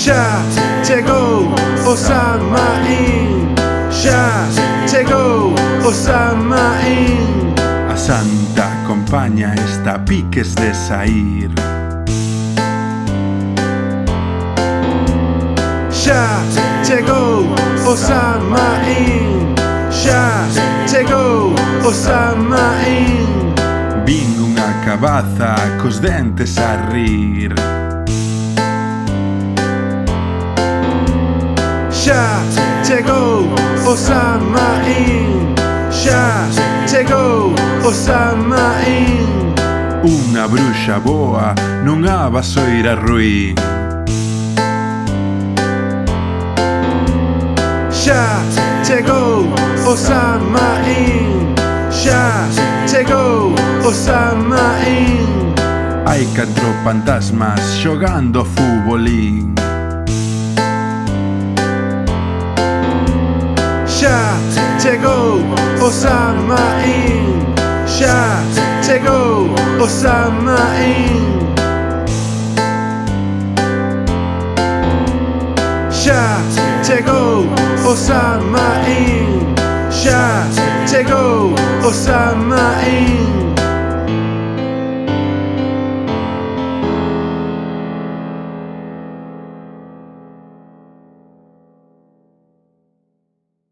Xa chegou o Samaín, xa chegou o Samaín. A Santa Compaña está a piques de saír. Xa chegou o Samaín, xa chegou o Samaín. Vin unha cabaza cos dentes a rir. Xa chegou o Samaín, xa chegou o Samaín. Unha bruxa boa nunha vasoira ruín. Xa chegou o Samaín, xa chegou o Samaín. Hai 4 fantasmas xogando futbolín. Xa chegou o Samaín, xa chegou o Samaín. Xa chegou o Samaín, xa chegou o Samaín.